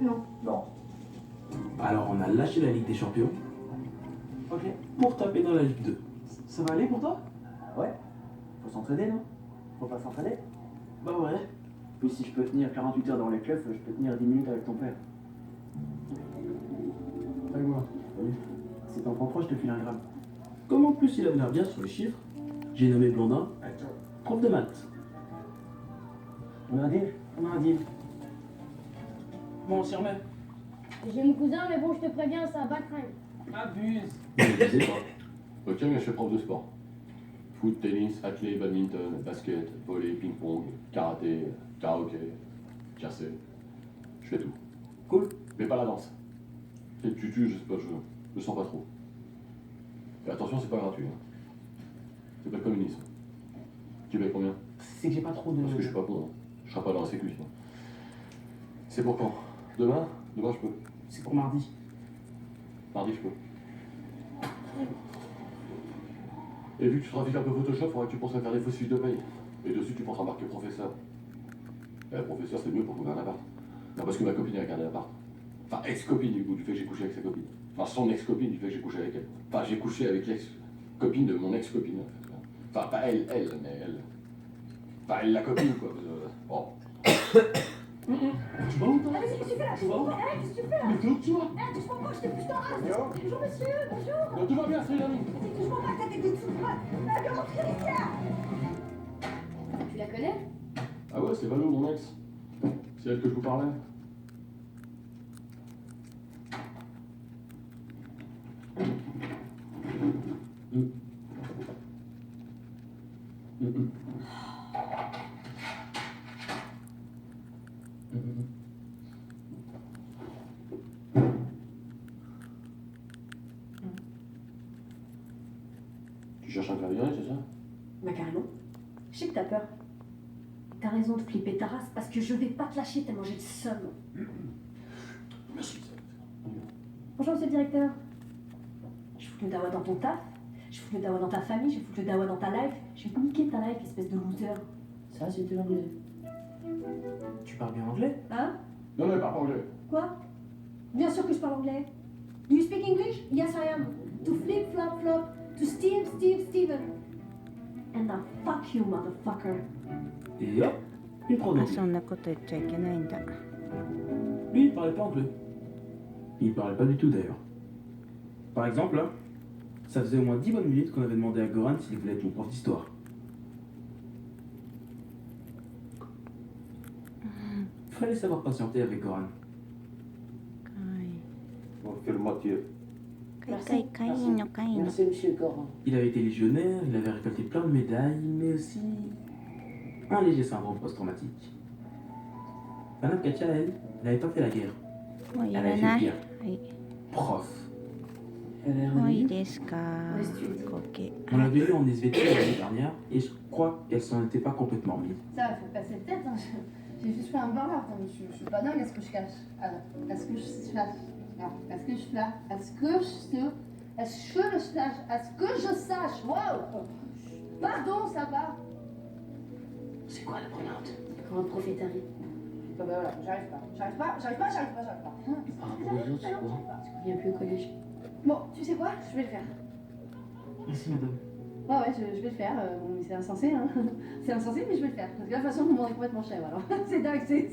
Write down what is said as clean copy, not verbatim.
Non. Non. Alors on a lâché la Ligue des Champions Ok. pour taper dans la Ligue 2. Ça va aller pour toi? Ouais. Faut s'entraider, non? Faut pas s'entraîner? Bah ouais. Puis si je peux tenir 48 heures dans les clubs, je peux tenir 10 minutes avec ton père. Avec moi. Oui. Si t'en prends trop, je te file un gramme. Comme en plus il a l'air bien sur les chiffres, j'ai nommé Blondin prof de maths. On a un deal? On a un deal. Bon, on s'y remet. J'ai mon cousin, mais bon, je te préviens, ça va craindre. Abuse. Je ne disais pas. Ok, mais je suis prof de sport. Foot, tennis, athlé, badminton, basket, volley, ping-pong, karaté, karaoké, tiercé. Je fais tout. Cool. Mais pas la danse. Et le tutu, je sais pas, je sens pas trop. Et attention, c'est pas gratuit. Hein. C'est pas le communisme. Tu payes combien? C'est que j'ai pas trop de... Parce que je suis pas con. Hein. Je serai pas dans la sécu sinon. C'est pour quand? Demain? Demain, je peux. C'est pour mardi. Mardi, je peux. Et vu que tu trafiques un peu Photoshop, faudrait que tu penses à faire des fausses fiches de paye. Et dessus, tu penses à marquer professeur. Et professeur, c'est mieux pour trouver un appart. Non, parce que ma copine a gardé l'appart. Enfin, ex-copine, du coup, du fait que j'ai couché avec sa copine. Enfin, son ex-copine, du fait que j'ai couché avec elle. Enfin, j'ai couché avec l'ex-copine de mon ex-copine, en fait. Enfin, pas elle, mais elle. Enfin, elle, la copine, quoi. Bon. Tu vas où, toi? Ah, mais qu'est-ce que tu fais là? Tu vas où? Qu'est-ce que tu fais là? Mais t'es où que tu vas? Touche-moi pas, je te pousse dans la race. Bonjour monsieur, bonjour. Non, tout va bien, c'est l'ami. Touche-moi pas, t'as des gouttes sous le bras. Viens rentrer ici. Tu la connais? Ah ouais, c'est Valou, mon ex. C'est elle que je vous parlais. Tu cherches un clavier, c'est ça? Bah carrément. Je sais que t'as peur. T'as raison de flipper ta race parce que je vais pas te lâcher tellement j'ai le seum. Merci. Bonjour monsieur le directeur. Je fous le dawa dans ton taf, je fous le dawa dans ta famille, je fous le dawa dans ta life. Je vais te niquer ta life, espèce de loser. Ça, c'était l'anglais. Tu parles bien anglais? Hein? Non, non, il parle pas anglais. Quoi? Bien sûr que je parle anglais. Do you speak English? Yes, I am. To flip, flop, flop. To Steve, Steven. And now fuck you, motherfucker. Et hop, une prof あ d'anglais. そんなこと言っちゃいけないんだ。 Lui, il parlait pas anglais. Il parlait pas du tout d'ailleurs. Par exemple, là, ça faisait au moins 10 bonnes minutes qu'on avait demandé à Goran s'il voulait être mon prof d'histoire. Fallait savoir patienter avec Goran. かわいい。 On fait le moitié. かいかいいいのかいいの。 Merci, monsieur Goran. Il avait été légionnaire, il avait récolté plein de médailles, mais aussi un léger syndrome post-traumatique. Madame Katia, elle n'avait pas fait la guerre. もうい Elle ら avait な fait い。 pire. はい。 Prof. Elle a l'air もういい nulle. ですか。 OK。 On l'avait eu en SVT l'année dernière et je crois qu'elle s'en était pas complètement remise. Ça va, faut passer de tête. Hein. J'ai juste fait un burn-out. Hein. Je suis pas dingue à ce que je cache. Alors, est-ce que je flash? Non. Est-ce que je flash? Est-ce que je flash? Est-ce que je sache? Wow! Pardon, ça va? C'est quoi le burn-out? Quand le prof est arrivé. Bah voilà, j'arrive pas. Par rapport aux autres, c'est quoi? Je reviens plus au collège. Bon, tu sais quoi? Je vais le faire. Merci, madame. Ouais, je vais le faire. Bon, mais c'est insensé, hein. C'est insensé, mais je vais le faire. Parce que de toute façon, mon monde est complètement chèvre, alors. C'est dingue, c'est...